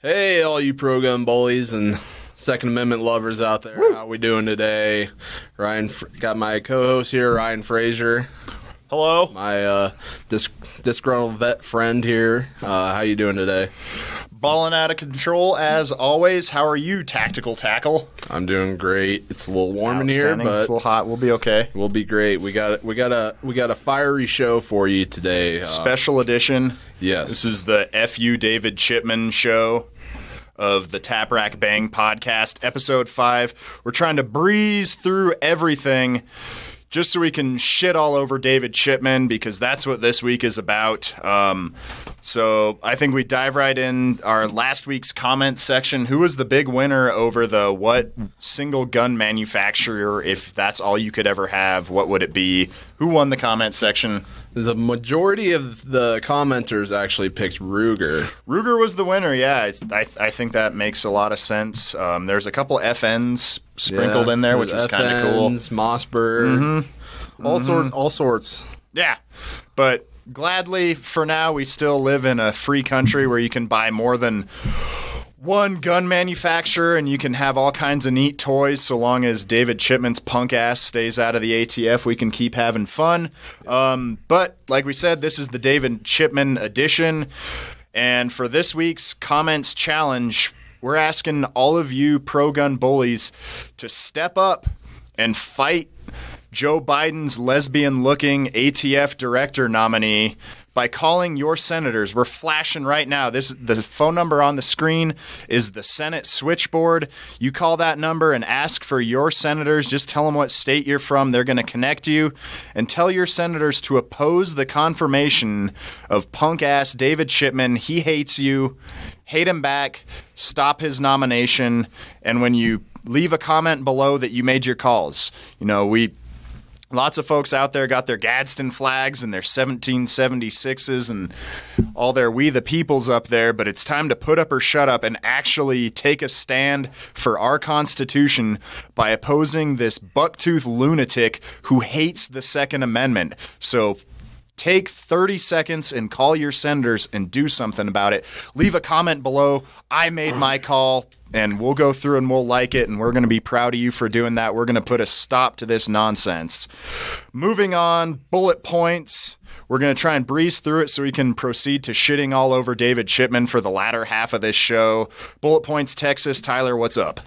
Hey, all you pro-gun bullies and Second Amendment lovers out there. Woo! How we doing today? Got my co-host here, Ryan Frasor. Hello. My disgruntled vet friend here. How you doing today? Balling out of control as always. How are you, Tactical Tackle? I'm doing great. It's a little warm in here, but it's a little hot. We'll be okay. We'll be great. We got a fiery show for you today. Special edition. Yes. This is the F.U. David Chipman show of the Tap Rack Bang podcast, Ep.5. We're trying to breeze through everything just so we can shit all over David Chipman, because that's what this week is about. So I think we dive right in our last week's comment section. Who was the big winner over the what single gun manufacturer, if that's all you could ever have, what would it be? Who won the comment section? The majority of the commenters actually picked Ruger. Ruger was the winner, yeah. I think that makes a lot of sense. There's a couple FNs sprinkled in there, which was kind of cool. Mossberg, all sorts. Yeah, but gladly, for now, we still live in a free country where you can buy more than one gun manufacturer and you can have all kinds of neat toys. So long as David Chipman's punk ass stays out of the ATF, we can keep having fun. But like we said, this is the David Chipman edition. And for this week's comments challenge, we're asking all of you pro-gun bullies to step up and fight Joe Biden's lesbian-looking ATF director nominee by calling your senators. We're flashing right now. The phone number on the screen is the Senate switchboard. You call that number and ask for your senators. Just tell them what state you're from. They're going to connect you. And tell your senators to oppose the confirmation of punk-ass David Chipman. He hates you. Hate him back. Stop his nomination. And when you leave a comment below that you made your calls, lots of folks out there got their Gadsden flags and their 1776s and all their We the Peoples up there, but it's time to put up or shut up and actually take a stand for our Constitution by opposing this bucktooth lunatic who hates the Second Amendment. So take 30 seconds and call your senators and do something about it. Leave a comment below. I made my call. And we'll go through and we'll like it, and we're going to be proud of you for doing that. We're going to put a stop to this nonsense. Moving on, bullet points. We're going to try and breeze through it so we can proceed to shitting all over David Chipman for the latter half of this show. Bullet points, Texas. Tyler, what's up?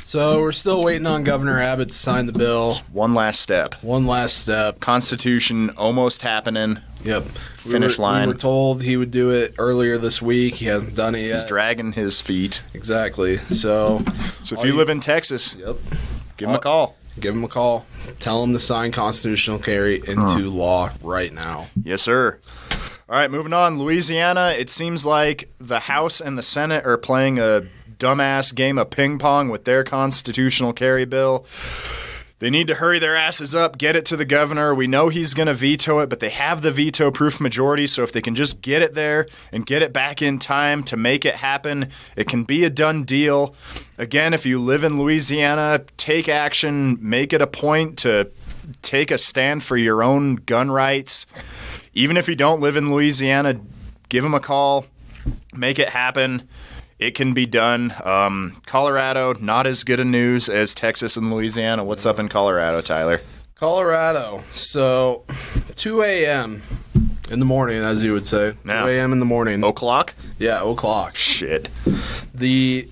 So we're still waiting on Governor Abbott to sign the bill. Just one last step. Constitution almost happening. Yep. Finish line. We were told he would do it earlier this week. He hasn't done it yet. He's dragging his feet. Exactly. So if you live in Texas, give him a call. Give him a call. Tell him to sign constitutional carry into law right now. Yes, sir. All right, moving on. Louisiana, it seems like the House and the Senate are playing a dumbass game of ping pong with their constitutional carry bill. They need to hurry their asses up, get it to the governor. We know he's going to veto it, but they have the veto-proof majority, so if they can just get it there and get it back in time to make it happen, it can be a done deal. Again, if you live in Louisiana, take action, make it a point to take a stand for your own gun rights. Even if you don't live in Louisiana, give them a call, make it happen. It can be done. Colorado, not as good a news as Texas and Louisiana. What's up in Colorado, Tyler? Colorado. So, 2 a.m. in the morning, as you would say. 2 a.m. in the morning. O'clock? Yeah, o'clock. Shit. The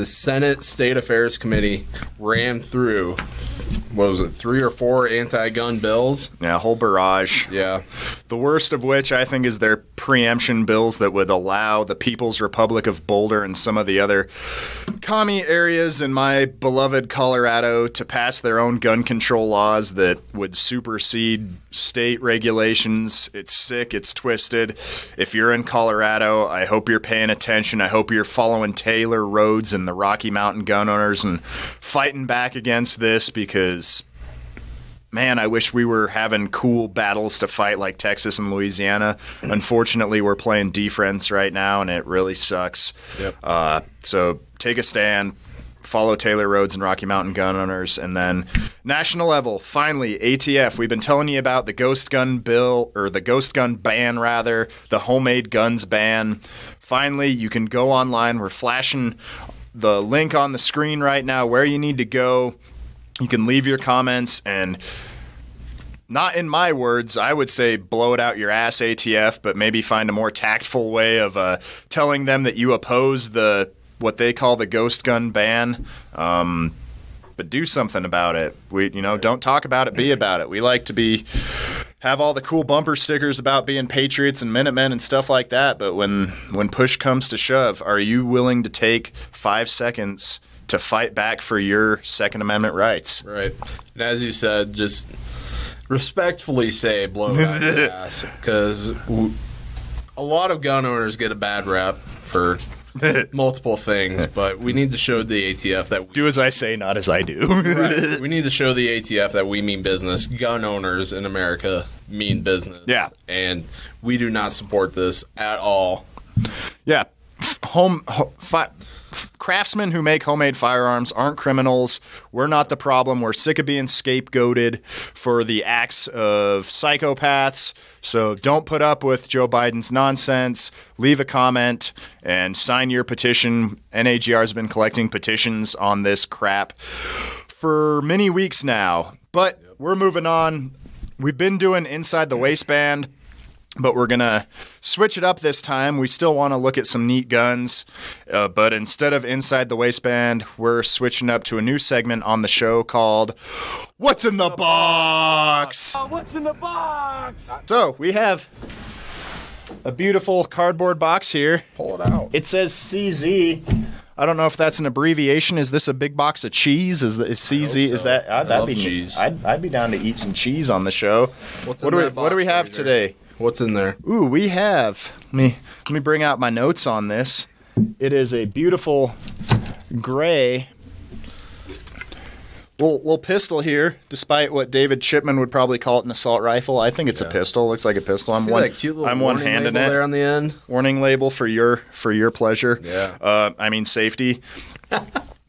Senate State Affairs Committee ran through, 3 or 4 anti-gun bills? Yeah, a whole barrage. Yeah. The worst of which I think is their preemption bills that would allow the People's Republic of Boulder and some of the other commie areas in my beloved Colorado to pass their own gun control laws that would supersede state regulations. It's sick. It's twisted. If you're in Colorado, I hope you're paying attention. I hope you're following Taylor Rhodes and the Rocky Mountain gun owners and fighting back against this, because man, I wish we were having cool battles to fight like Texas and Louisiana. Unfortunately, we're playing defense right now, and it really sucks. Yep. So take a stand. follow Taylor Rhodes and Rocky Mountain gun owners. And then national level, finally, ATF. We've been telling you about the ghost gun bill, or the ghost gun ban, rather, the homemade guns ban. Finally, you can go online. We're flashing the link on the screen right now where you need to go. You can leave your comments, and not in my words, I would say blow it out your ass, ATF, but maybe find a more tactful way of telling them that you oppose what they call the ghost gun ban. But do something about it. Don't talk about it, be about it. We like to have all the cool bumper stickers about being patriots and Minutemen and stuff like that, but when push comes to shove, are you willing to take 5 seconds to fight back for your Second Amendment rights? Right. And as you said, just respectfully say blow it out your ass, because a lot of gun owners get a bad rep for multiple things, but we need to show the ATF that do as I say, not as I do. Right. We need to show the ATF that we mean business. Gun owners in America mean business. Yeah. And we do not support this at all. Yeah. Craftsmen who make homemade firearms aren't criminals. We're not the problem. We're sick of being scapegoated for the acts of psychopaths. So don't put up with Joe Biden's nonsense. Leave a comment and sign your petition. NAGR has been collecting petitions on this crap for many weeks now. But we're moving on. We've been doing Inside the Waistband, but we're going to switch it up this time. We still want to look at some neat guns, but instead of Inside the Waistband, we're switching up to a new segment on the show called What's in the Box? What's in the box? So we have a beautiful cardboard box here. Pull it out. It says CZ. I don't know if that's an abbreviation. Is this a big box of cheese? Is CZ? So. Is that? That'd be cheese. I'd be down to eat some cheese on the show. What do we have today? What's in there? Ooh, we have. Let me bring out my notes on this. It is a beautiful gray little pistol here, despite what David Chipman would probably call it an assault rifle. I think it's a pistol. Looks like a pistol. I'm one-handing it. There on the end. Warning label for your pleasure. Yeah. Safety.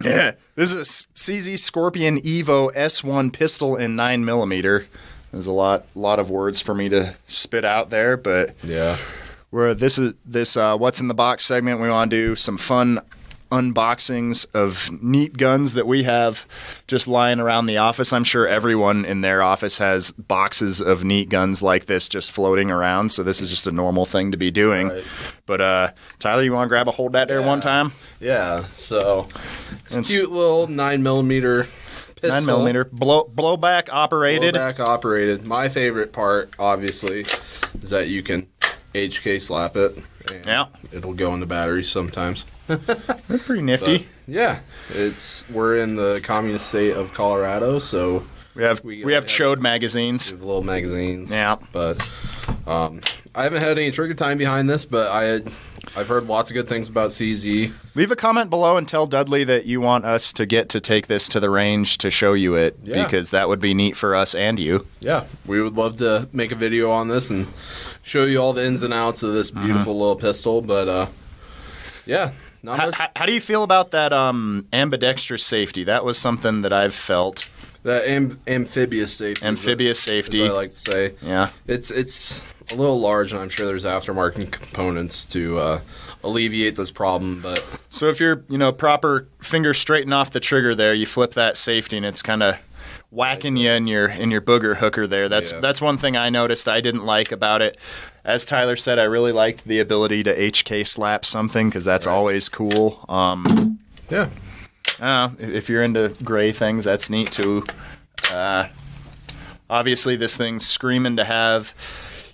Yeah. This is a CZ Scorpion Evo S1 pistol in 9mm. There's a lot of words for me to spit out there, but yeah. This What's in the Box segment, we want to do some fun unboxings of neat guns that we have just lying around the office. I'm sure everyone in their office has boxes of neat guns like this just floating around, so this is just a normal thing to be doing. Right. But Tyler, you want to grab a hold of that there one time? Yeah. So it's a cute little 9mm pistol. 9mm blowback operated. Blowback operated. My favorite part, obviously, is that you can HK slap it. And it'll go in the battery sometimes. They're pretty nifty. But, yeah, we're in the communist state of Colorado, so we have chode magazines. We have little magazines. Yeah, but I haven't had any trigger time behind this, but I've heard lots of good things about CZ. Leave a comment below and tell Dudley that you want us to take this to the range to show you it, because that would be neat for us and you. Yeah, we would love to make a video on this and show you all the ins and outs of this beautiful little pistol, but yeah. How do you feel about that ambidextrous safety? That was something that I've felt. That amphibious safety. Amphibious safety. Is what I like to say. Yeah. It's a little large, and I'm sure there's aftermarket components to alleviate this problem. But so if you're proper finger straighten off the trigger there, you flip that safety, and it's kind of whacking you in your booger hooker there. That's one thing I noticed I didn't like about it. As Tyler said, I really liked the ability to HK slap something, because that's always cool. Yeah. If you're into gray things, that's neat too. Obviously, this thing's screaming to have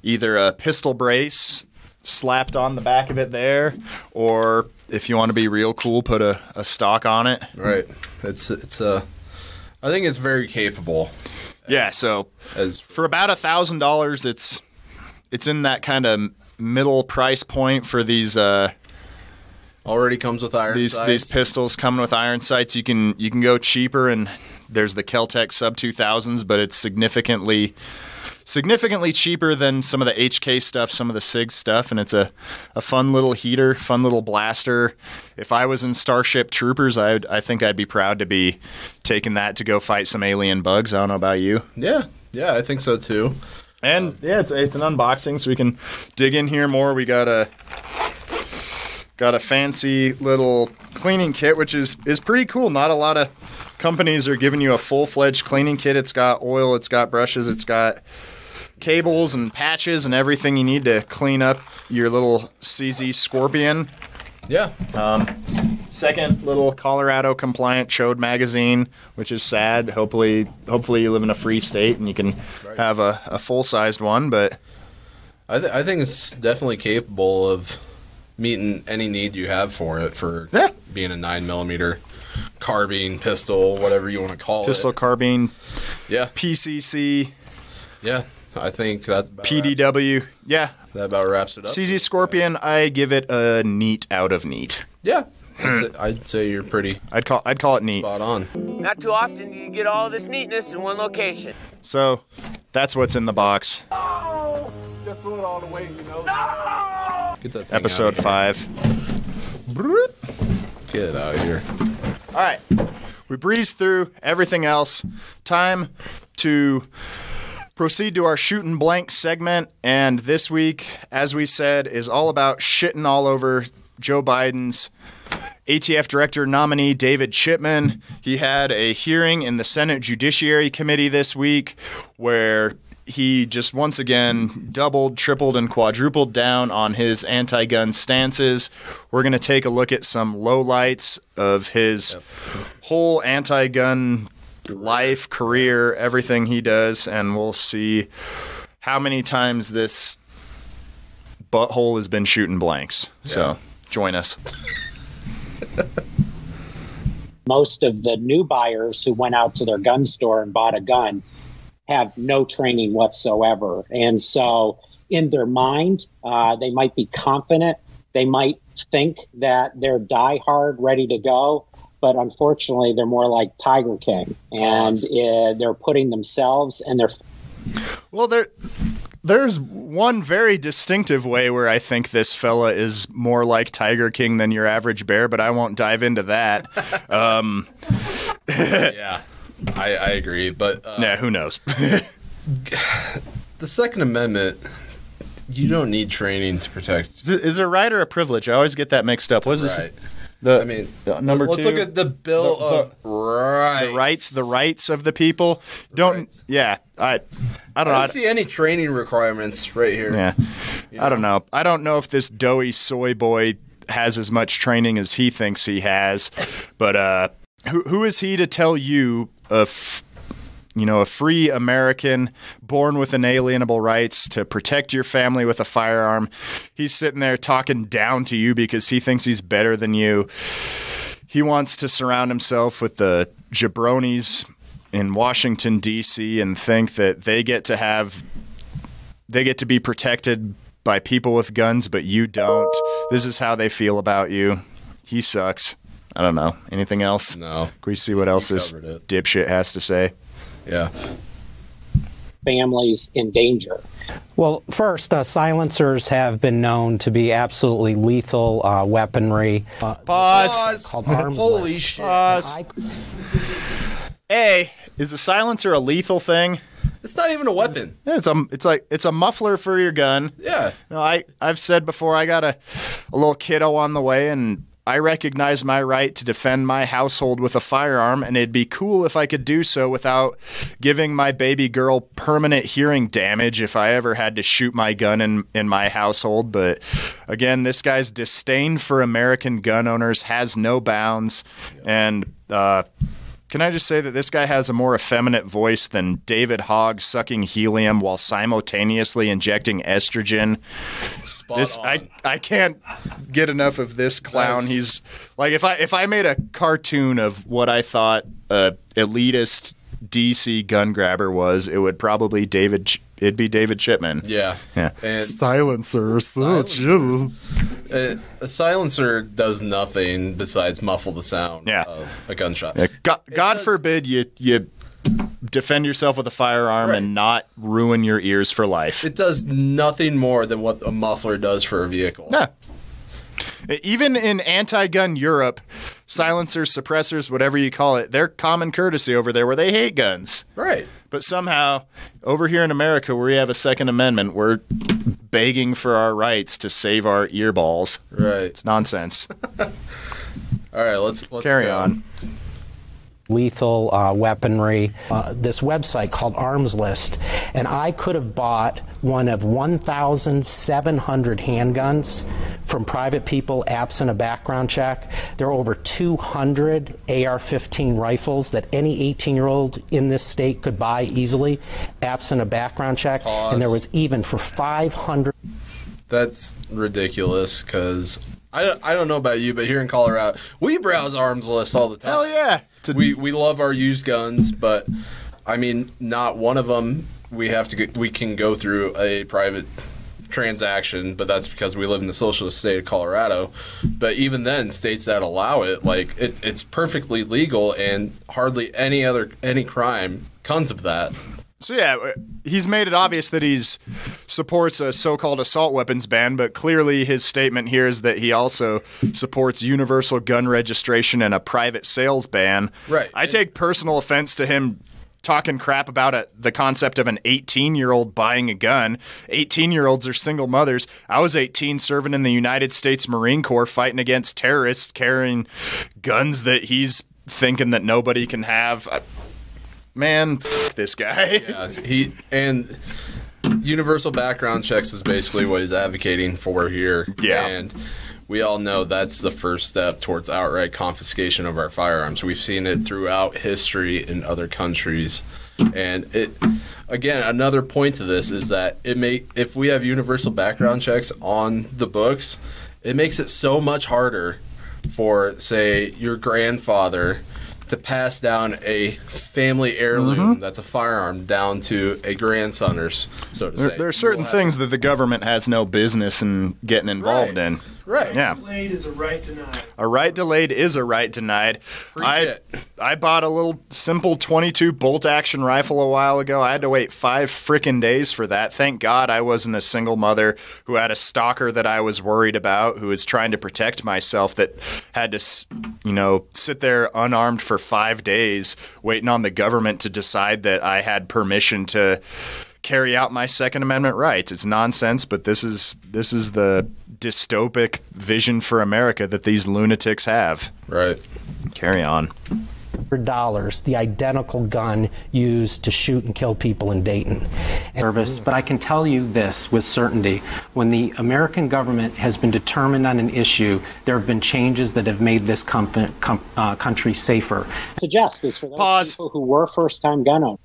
either a pistol brace slapped on the back of it there, or if you want to be real cool, put a stock on it. Right. I think it's very capable. Yeah. So for about $1,000, it's in that kind of middle price point for these. Already comes with iron sights. These pistols coming with iron sights. You can go cheaper, and there's the Kel-Tec sub 2000s, but it's significantly significantly cheaper than some of the HK stuff, some of the SIG stuff, and it's a fun little heater, fun little blaster. If I was in Starship Troopers, I think I'd be proud to be taking that to go fight some alien bugs. I don't know about you. Yeah, I think so too. And it's an unboxing, so we can dig in here more. We got a fancy little cleaning kit, which is pretty cool. Not a lot of companies are giving you a full-fledged cleaning kit. It's got oil, it's got brushes, it's got cables and patches and everything you need to clean up your little CZ Scorpion. Yeah. Second little Colorado compliant chode magazine, which is sad. Hopefully you live in a free state and you can have a full-sized one. But I think it's definitely capable of meeting any need you have for it, for being a 9mm carbine, pistol, whatever you want to call pistol, carbine, it. PCC. Yeah, I think that about PDW. That about wraps it up. CZ Scorpion, I give it a neat out of neat. Yeah. I'd say you're pretty. I'd call it neat. Spot on. Not too often do you get all this neatness in one location. So, that's what's in the box. No! Just threw it all away, you know. No! Get that thing Episode out of 5. Get it out of here. All right. We breezed through everything else. Time to proceed to our shooting blank segment. And this week, as we said, is all about shitting all over Joe Biden's ATF director nominee, David Chipman. He had a hearing in the Senate Judiciary Committee this week where he just once again doubled, tripled, and quadrupled down on his anti-gun stances. We're going to take a look at some lowlights of his whole anti-gun life, career, everything he does, and we'll see how many times this butthole has been shooting blanks. Yeah. So join us. Most of the new buyers who went out to their gun store and bought a gun have no training whatsoever. And so in their mind, they might be confident. They might think that they're diehard, ready to go. But unfortunately, they're more like Tiger King. And they're putting themselves and their... Well, there's one very distinctive way where I think this fella is more like Tiger King than your average bear, but I won't dive into that. Yeah, I agree. But who knows? The Second Amendment, you don't need training to protect. Is it a right or a privilege? I always get that mixed up. What is this? Number let's 2. Look at the Bill of Rights. The rights of the people. I don't see any training requirements right here. Yeah, I don't know. I don't know if this doughy soy boy has as much training as he thinks he has, but who is he to tell you a free American born with inalienable rights to protect your family with a firearm? He's sitting there talking down to you because he thinks he's better than you. He wants to surround himself with the jabronis in Washington, D.C. and think that they get to be protected by people with guns, but you don't. This is how they feel about you. He sucks. I don't know. Anything else? No. Can we see what else this dipshit has to say? Yeah. Families in danger. Well, first, silencers have been known to be absolutely lethal weaponry. Pause. Called arms Holy list. shit. Pause. Is a silencer a lethal thing? It's not even a weapon. It's a muffler for your gun. Yeah. I've said before, I got a little kiddo on the way, and I recognize my right to defend my household with a firearm, and it'd be cool if I could do so without giving my baby girl permanent hearing damage if I ever had to shoot my gun in my household. But again, this guy's disdain for American gun owners has no bounds. And can I just say that this guy has a more effeminate voice than David Hogg sucking helium while simultaneously injecting estrogen? Spot on. I can't get enough of this clown. He's like, if I made a cartoon of what I thought elitist DC gun grabber was, it would probably it'd be David Chipman. Yeah. And silencers. a silencer does nothing besides muffle the sound of a gunshot. Yeah. God forbid you defend yourself with a firearm and not ruin your ears for life. It does nothing more than what a muffler does for a vehicle. Yeah. Even in anti-gun Europe, silencers, suppressors, whatever you call it, they're common courtesy over there where they hate guns. Right. But somehow, over here in America where we have a Second Amendment, we're begging for our rights to save our earballs. Right. It's nonsense. All right, let's carry go. on. Lethal weaponry, this website called Arms List, and I could have bought one of 1,700 handguns from private people absent a background check. There are over 200 AR-15 rifles that any 18-year-old in this state could buy easily absent a background check. Pause. And there was even for 500. That's ridiculous because I don't know about you, but here in Colorado, we browse Arms List all the time. Hell yeah. We love our used guns, but I mean, not one of them we can go through a private transaction, but that's because we live in the socialist state of Colorado. But even then, states that allow it, like it's perfectly legal, and hardly any crime comes of that. So yeah, he's made it obvious that he supports a so-called assault weapons ban, but clearly his statement here is that he also supports universal gun registration and a private sales ban. Right. I take personal offense to him talking crap about the concept of an 18-year-old buying a gun. 18-year-olds are single mothers. I was 18 serving in the United States Marine Corps fighting against terrorists carrying guns that he's thinking that nobody can have. Man, f*** this guy. Yeah, universal background checks is basically what he's advocating for here. Yeah. And we all know that's the first step towards outright confiscation of our firearms. We've seen it throughout history in other countries. And again, another point to this is that if we have universal background checks on the books, it makes it so much harder for, say, your grandfather to pass down a family heirloom that's a firearm down to a grandson, or so to say. There are certain things that the government has no business in getting involved in. Right. Yeah. Delayed is a right denied. A right delayed is a right denied. I bought a little simple 22 bolt action rifle a while ago. I had to wait 5 frickin' days for that. Thank God I wasn't a single mother who had a stalker that I was worried about, who was trying to protect myself, that had to, sit there unarmed for 5 days waiting on the government to decide that I had permission to carry out my Second Amendment rights. It's nonsense, but this is the dystopic vision for America that these lunatics have. Right. Carry on. $100, the identical gun used to shoot and kill people in Dayton. But I can tell you this with certainty. When the American government has been determined on an issue, there have been changes that have made this country safer. Suggest is for those people who were first-time gun owners.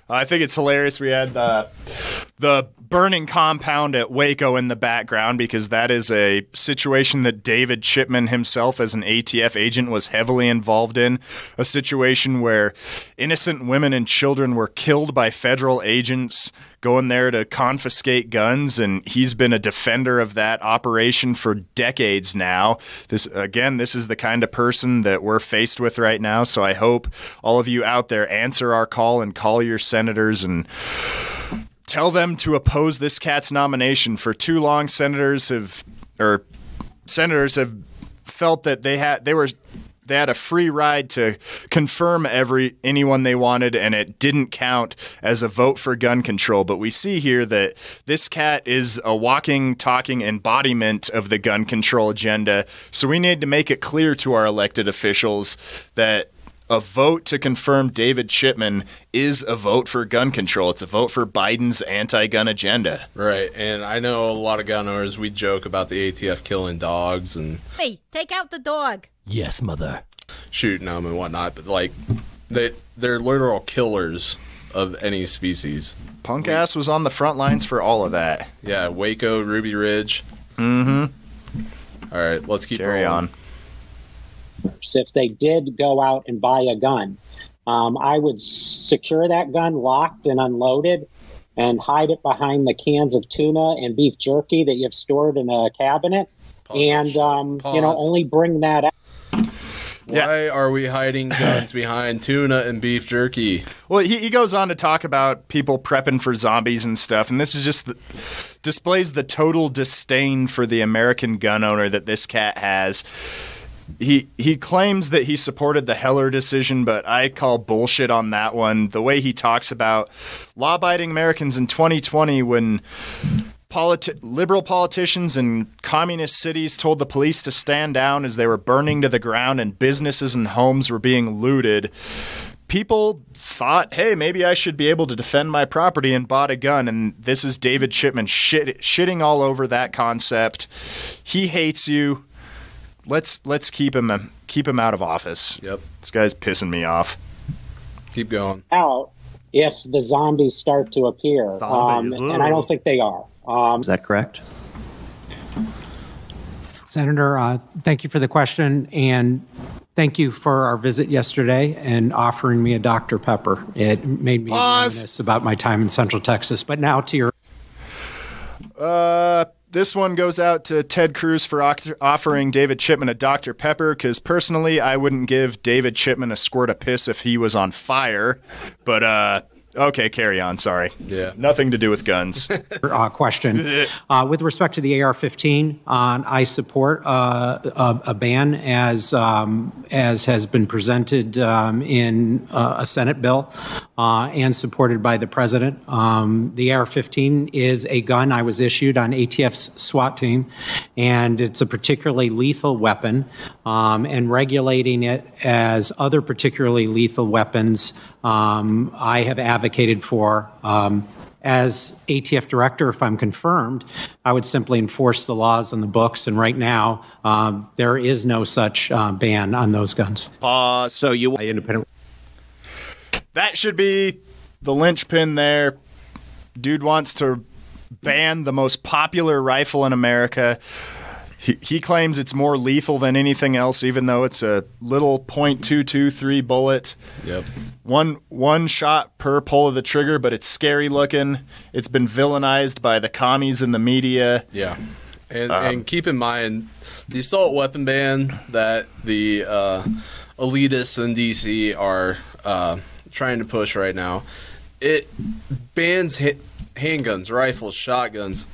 I think it's hilarious we had the burning compound at Waco in the background, because that is a situation that David Chipman himself as an ATF agent was heavily involved in, a situation where innocent women and children were killed by federal agents going there to confiscate guns, and he's been a defender of that operation for decades now. This is the kind of person that we're faced with right now, so I hope all of you out there answer our call and call your senators and tell them to oppose this cat's nomination. For too long, senators have felt that they had a free ride to confirm anyone they wanted, and it didn't count as a vote for gun control. But we see here that this cat is a walking, talking embodiment of the gun control agenda. So we need to make it clear to our elected officials that a vote to confirm David Chipman is a vote for gun control. It's a vote for Biden's anti-gun agenda. Right, and I know a lot of gun owners, we joke about the ATF killing dogs and... Hey, take out the dog. Yes, mother. Shooting them and whatnot, but like, they're literal killers of any species. Punk ass was on the front lines for all of that. Yeah, Waco, Ruby Ridge. Mm-hmm. All right, let's keep Carry on. If they did go out and buy a gun, I would secure that gun locked and unloaded and hide it behind the cans of tuna and beef jerky that you've stored in a cabinet. Only bring that out. Why are we hiding guns behind tuna and beef jerky? Well, he goes on to talk about people prepping for zombies and stuff, and this is just displays the total disdain for the American gun owner that this cat has. He claims that he supported the Heller decision, but I call bullshit on that one. The way he talks about law-abiding Americans in 2020 when liberal politicians in communist cities told the police to stand down as they were burning to the ground and businesses and homes were being looted. People thought, hey, maybe I should be able to defend my property, and bought a gun. And this is David Chipman shitting all over that concept. He hates you. Let's keep him out of office. Yep. This guy's pissing me off. Keep going. Out if the zombies start to appear, and I don't think they are. Is that correct? Senator, thank you for the question, and thank you for our visit yesterday and offering me a Dr. Pepper. It made me reminisce about my time in Central Texas. But now to your... This one goes out to Ted Cruz for offering David Chipman a Dr. Pepper, because personally, I wouldn't give David Chipman a squirt of piss if he was on fire. But, okay, carry on. Sorry. Yeah. Nothing to do with guns. Question. With respect to the AR-15, I support a ban as has been presented in a Senate bill and supported by the president. The AR-15 is a gun I was issued on ATF's SWAT team, and it's a particularly lethal weapon, and regulating it as other particularly lethal weapons I have advocated for. As ATF director, if I'm confirmed, I would simply enforce the laws on the books, and right now there is no such ban on those guns. Pause. So you... That should be the linchpin there. Dude wants to ban the most popular rifle in America. He claims it's more lethal than anything else, even though it's a little .223 bullet. Yep. One shot per pull of the trigger, but it's scary looking. It's been villainized by the commies in the media. Yeah. And keep in mind, the assault weapon ban that the elitists in D.C. are trying to push right now, it bans handguns, rifles, shotguns,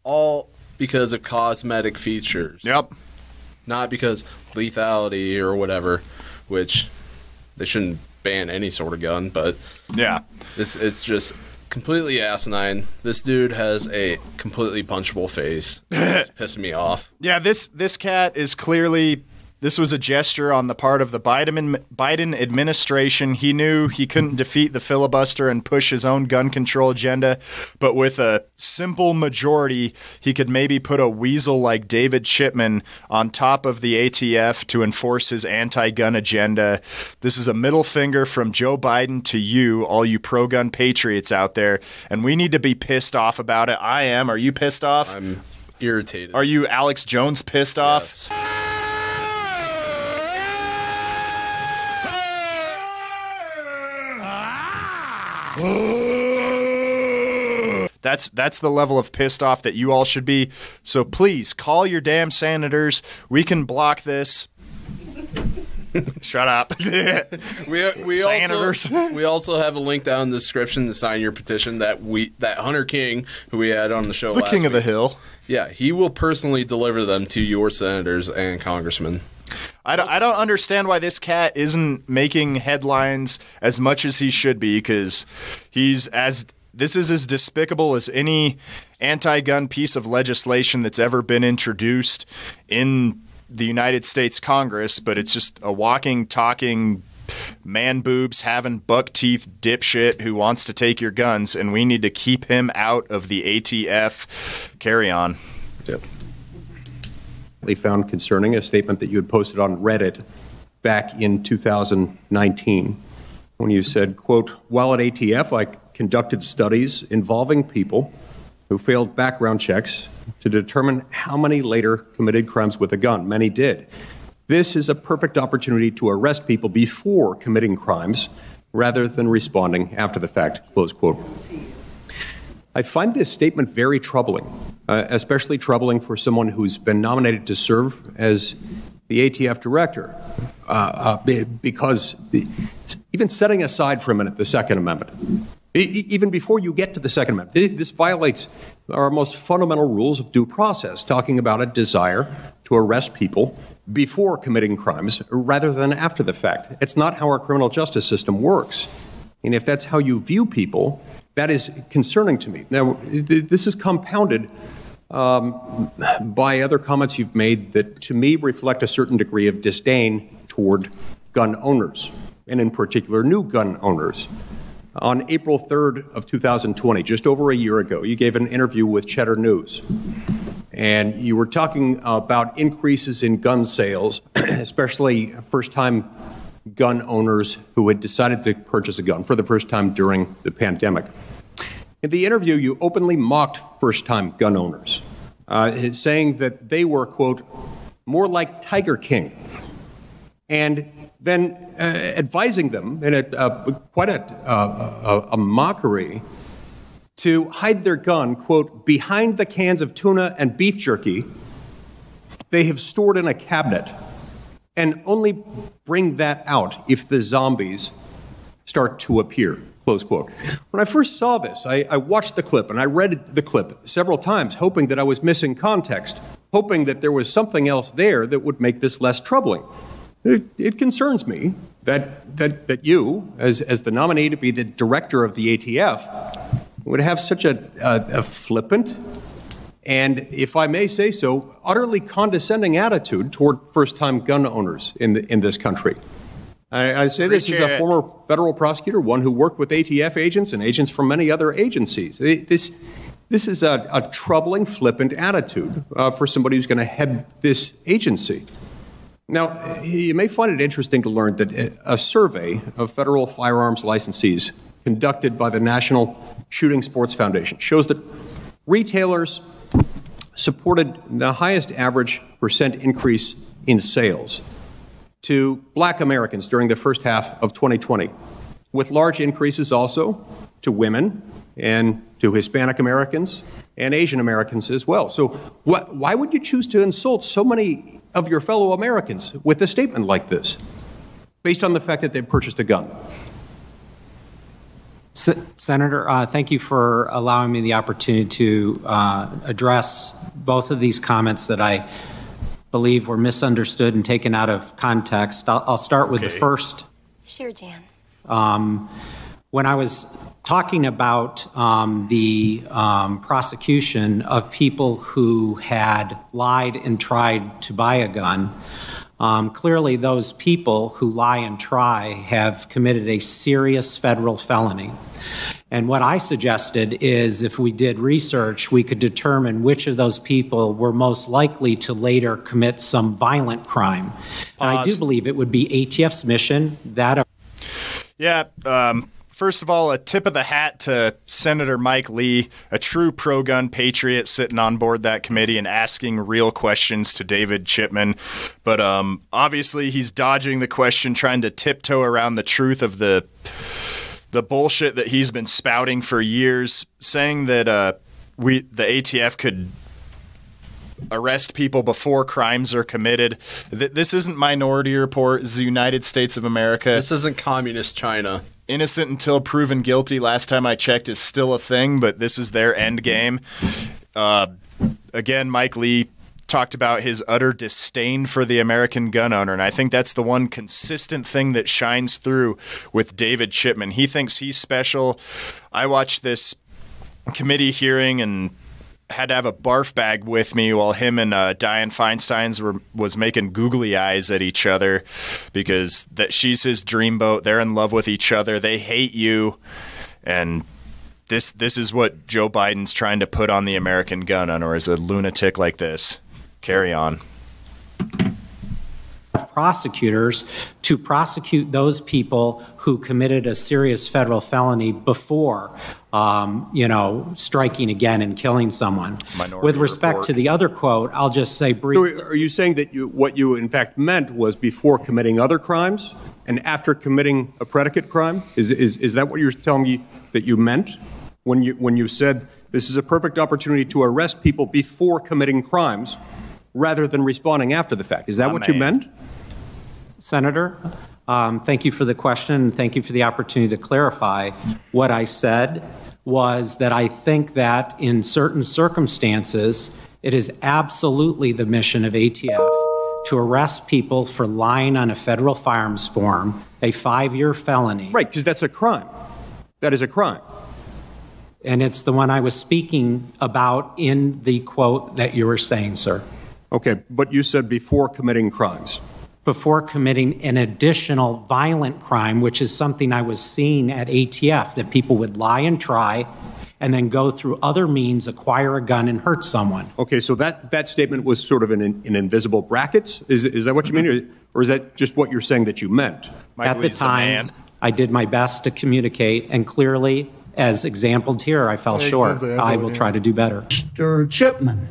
all because of cosmetic features. Yep. Not because lethality or whatever, which they shouldn't ban any sort of gun, but yeah, it's just completely asinine. This dude has a completely punchable face. It's pissing me off. Yeah, this cat is clearly... This was a gesture on the part of the Biden administration. He knew he couldn't defeat the filibuster and push his own gun control agenda, but with a simple majority, he could maybe put a weasel like David Chipman on top of the ATF to enforce his anti-gun agenda. This is a middle finger from Joe Biden to you, all you pro-gun patriots out there, and we need to be pissed off about it. I am. Are you pissed off? I'm irritated. Are you Alex Jones pissed off? Yes. That's the level of pissed off that you all should be. So please call your damn senators. We can block this. Shut up. we also have a link down in the description to sign your petition that Hunter King, who we had on the show the last king of the week, hill. Yeah, he will personally deliver them to your senators and congressmen. I don't understand why this cat isn't making headlines as much as he should be, because this is as despicable as any anti-gun piece of legislation that's ever been introduced in the United States Congress, but it's just a walking, talking, man boobs, having buck teeth dipshit who wants to take your guns, and we need to keep him out of the ATF. Carry on. Yep. They found concerning a statement that you had posted on Reddit back in 2019 when you said, quote, while at ATF, I conducted studies involving people who failed background checks to determine how many later committed crimes with a gun. Many did. This is a perfect opportunity to arrest people before committing crimes rather than responding after the fact, close quote. I find this statement very troubling, especially troubling for someone who's been nominated to serve as the ATF director, because even setting aside for a minute the Second Amendment, even before you get to the Second Amendment, this violates our most fundamental rules of due process, talking about a desire to arrest people before committing crimes rather than after the fact. It's not how our criminal justice system works. And if that's how you view people, that is concerning to me. Now, this is compounded by other comments you've made that, to me, reflect a certain degree of disdain toward gun owners, and in particular, new gun owners. On April 3rd of 2020, just over a year ago, you gave an interview with Cheddar News, and you were talking about increases in gun sales, especially first-time gun owners who had decided to purchase a gun for the first time during the pandemic. In the interview, you openly mocked first-time gun owners, saying that they were, quote, more like Tiger King, and then advising them in quite a mockery to hide their gun, quote, behind the cans of tuna and beef jerky they have stored in a cabinet, and only bring that out if the zombies start to appear, close quote. When I first saw this, I watched the clip and I read the clip several times, hoping that I was missing context, hoping that there was something else there that would make this less troubling. It concerns me that you, as the nominee to be the director of the ATF, would have such a flippant and, if I may say so, utterly condescending attitude toward first-time gun owners in this country. I say this as a former federal prosecutor, one who worked with ATF agents and agents from many other agencies. This is a troubling, flippant attitude for somebody who's going to head this agency. Now, you may find it interesting to learn that a survey of federal firearms licensees conducted by the National Shooting Sports Foundation shows that retailers supported the highest average percent increase in sales to Black Americans during the first half of 2020, with large increases also to women and to Hispanic Americans and Asian Americans as well. So why would you choose to insult so many of your fellow Americans with a statement like this, based on the fact that they purchased a gun? Senator, thank you for allowing me the opportunity to address both of these comments that I believe were misunderstood and taken out of context. I'll start with the first. Sure, Jan. When I was talking about the prosecution of people who had lied and tried to buy a gun, clearly those people who lie and try have committed a serious federal felony. And what I suggested is, if we did research, we could determine which of those people were most likely to later commit some violent crime. And I do believe it would be ATF's mission, that of... Yeah, first of all, a tip of the hat to Senator Mike Lee, a true pro-gun patriot sitting on board that committee and asking real questions to David Chipman. But obviously he's dodging the question, trying to tiptoe around the truth of the bullshit that he's been spouting for years, saying that the ATF could arrest people before crimes are committed. This isn't Minority Report. This is the United States of America. This isn't communist China. Innocent until proven guilty, last time I checked, is still a thing, but this is their end game. Again, Mike Lee talked about his utter disdain for the American gun owner, and I think that's the one consistent thing that shines through with David Chipman. He thinks he's special. I watched this committee hearing and had to have a barf bag with me while him and Dianne Feinstein was making googly eyes at each other because that she's his dreamboat. They're in love with each other. They hate you. And this is what Joe Biden's trying to put on the American gun owner, is a lunatic like this. Carry on. Prosecutors to prosecute those people who committed a serious federal felony before, striking again and killing someone. With respect to the other quote, I'll just say briefly. So are you saying that what you in fact meant was before committing other crimes and after committing a predicate crime? Is that what you're telling me that you meant when you said this is a perfect opportunity to arrest people before committing crimes rather than responding after the fact. Is that what you meant? Senator, thank you for the question. Thank you for the opportunity to clarify. What I said was that I think that in certain circumstances, it is absolutely the mission of ATF to arrest people for lying on a federal firearms form, a 5-year felony. Right, because that's a crime. That is a crime. And it's the one I was speaking about in the quote that you were saying, sir. Okay, but you said before committing crimes. Before committing an additional violent crime, which is something I was seeing at ATF, that people would lie and try and then go through other means, acquire a gun and hurt someone. Okay, so that statement was sort of in invisible brackets? Is that what you mean? Or is that just what you're saying that you meant? At the time, I did my best to communicate, and clearly, as exampled here, I fell short. I will try to do better. Mr. Chipman.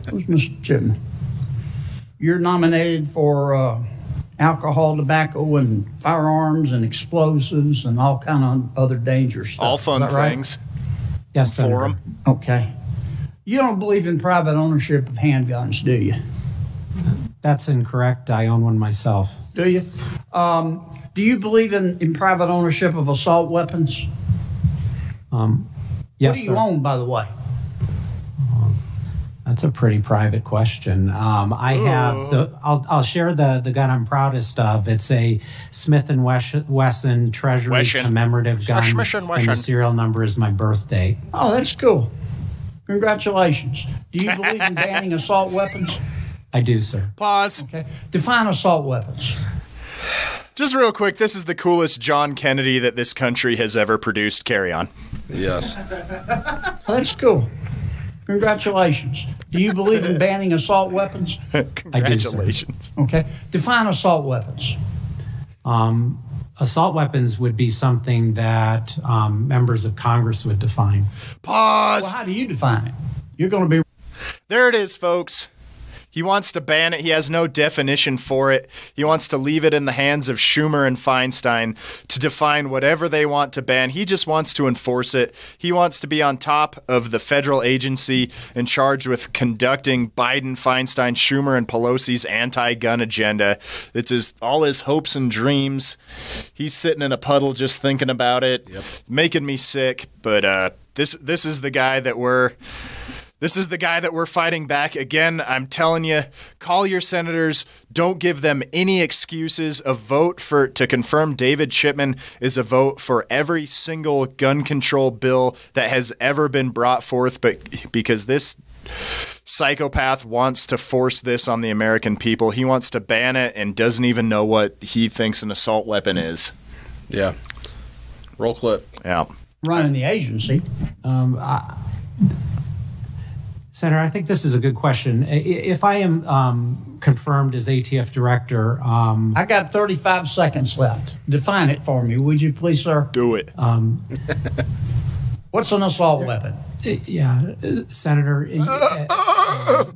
Who's Mr. Chipman? You're nominated for alcohol, tobacco, and firearms and explosives and all kind of other dangerous stuff. All fun things. Right? Yes, Senator. For 'em. Okay. You don't believe in private ownership of handguns, do you? That's incorrect. I own one myself. Do you? Do you believe in private ownership of assault weapons? Yes, What do you sir. own, by the way? That's a pretty private question. I have I'll share the gun I'm proudest of. It's a Smith & Wesson Treasury commemorative gun, and the serial number is my birthday. Oh, that's cool. Congratulations. Do you believe in banning assault weapons? I do, sir. Pause. Okay. Define assault weapons. Just real quick, this is the coolest John Kennedy that this country has ever produced. Carry on. Yes. Oh, that's cool. Congratulations. Do you believe in banning assault weapons? Congratulations. Okay. Define assault weapons. Assault weapons would be something that members of Congress would define. Pause. Well, how do you define it? You're going to be... There it is, folks. He wants to ban it. He has no definition for it. He wants to leave it in the hands of Schumer and Feinstein to define whatever they want to ban. He just wants to enforce it. He wants to be on top of the federal agency in charge with conducting Biden, Feinstein, Schumer, and Pelosi's anti-gun agenda. It's all his hopes and dreams. He's sitting in a puddle just thinking about it, making me sick. But this is the guy that we're... This is the guy that we're fighting back. Again, I'm telling you, call your senators. Don't give them any excuses. A vote to confirm David Chipman is a vote for every single gun control bill that has ever been brought forth. But because this psychopath wants to force this on the American people, he wants to ban it and doesn't even know what he thinks an assault weapon is. Yeah. Roll clip. Yeah. Running the agency. Senator, I think this is a good question. If I am confirmed as ATF director... I got 35 seconds left. Define it for me, would you please, sir? Do it. What's an assault weapon? Senator,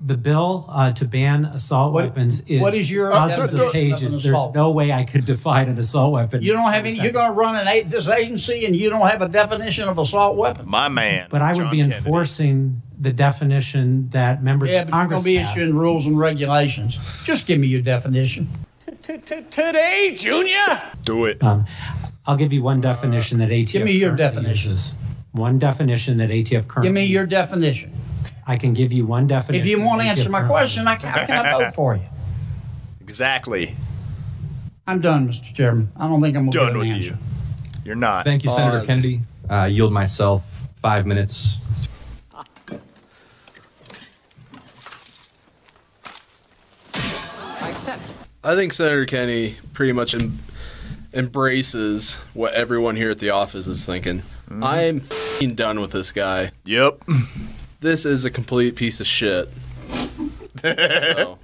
the bill to ban assault weapons is what is your thousands of definition of pages. an There's assault? no way I could define an assault weapon. You don't have any. You're going to run this agency, and you don't have a definition of assault weapon. My man. But I would John be Kennedy. enforcing the definition that members Yeah, of but you're Congress going to be passed. issuing rules and regulations. Just give me your definition. Today, Junior. Do it. I'll give you one definition that ATF Give me your currently definition. uses. One definition that ATF currently Give me your definition. I can give you one definition. If you want to that answer ATF my currently question, how can I vote for you? Exactly. I'm done, Mr. Chairman. I don't think I'm going Done to with answer. you. You're not. Thank you, Senator Pause. Kennedy. Yield myself 5 minutes. I think Senator Kennedy pretty much embraces what everyone here at the office is thinking. I'm f***ing done with this guy. Yep. This is a complete piece of shit. So,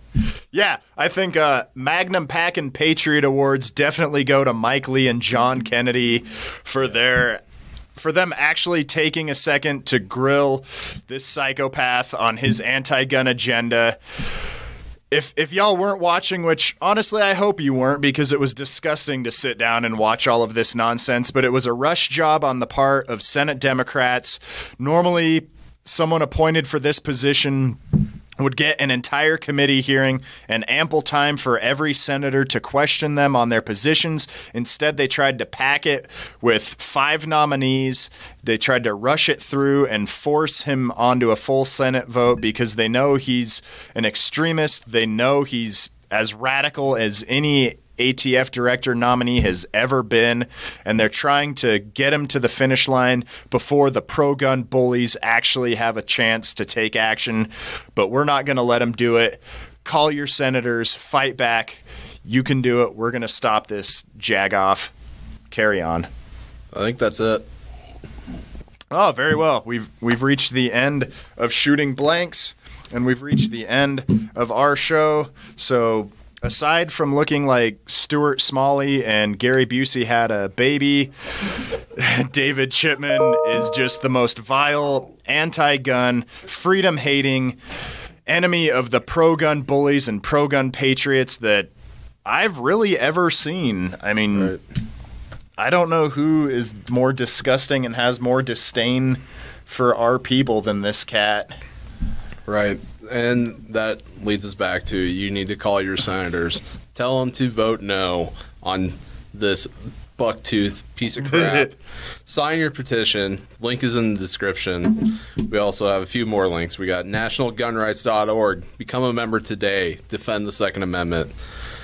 Yeah, I think Magnum Pack and Patriot Awards definitely go to Mike Lee and John Kennedy for them actually taking a second to grill this psychopath on his anti-gun agenda. If y'all weren't watching, which honestly I hope you weren't because it was disgusting to sit down and watch all of this nonsense, but it was a rush job on the part of Senate Democrats. Normally, someone appointed for this position would get an entire committee hearing and ample time for every senator to question them on their positions. Instead, they tried to pack it with 5 nominees. They tried to rush it through and force him onto a full Senate vote because they know he's an extremist. They know he's as radical as any ATF director nominee has ever been, and they're trying to get him to the finish line before the pro-gun bullies actually have a chance to take action. But we're not going to let them do it. Call your senators, fight back. You can do it. We're going to stop this jag-off. Carry on. I think that's it. Oh, very well. We've reached the end of Shooting Blanks, and we've reached the end of our show. So aside from looking like Stuart Smalley and Gary Busey had a baby, David Chipman is just the most vile, anti-gun, freedom-hating enemy of the pro-gun bullies and pro-gun patriots that I've really ever seen. I mean, right. I don't know who is more disgusting and has more disdain for our people than this cat. Right. And that leads us back to you need to call your senators. Tell them to vote no on this bucktooth piece of crap. Sign your petition. Link is in the description. We also have a few more links. We got nationalgunrights.org. Become a member today. Defend the Second Amendment.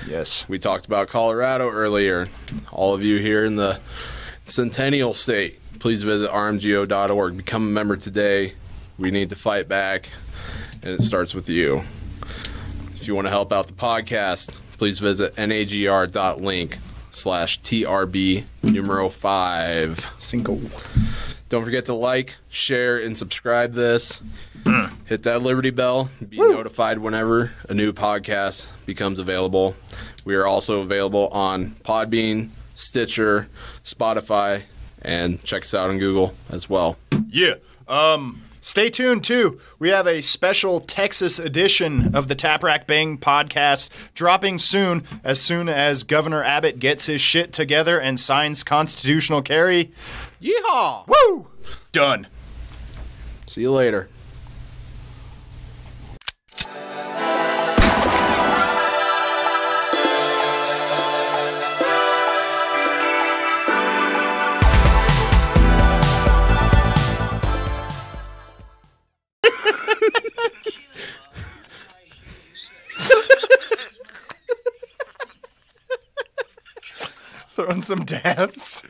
Yes. We talked about Colorado earlier. All of you here in the Centennial State, please visit rmgo.org. Become a member today. We need to fight back, and it starts with you. If you want to help out the podcast, please visit nagr.link/TRB5. Cinco. Don't forget to like, share, and subscribe this. Hit that Liberty bell. Be notified whenever a new podcast becomes available. We are also available on Podbean, Stitcher, Spotify, and check us out on Google as well. Yeah. Stay tuned, too. We have a special Texas edition of the Tap Rack Bang podcast dropping soon as Governor Abbott gets his shit together and signs constitutional carry. Yeehaw! Woo! Done. See you later. Throwing some dabs.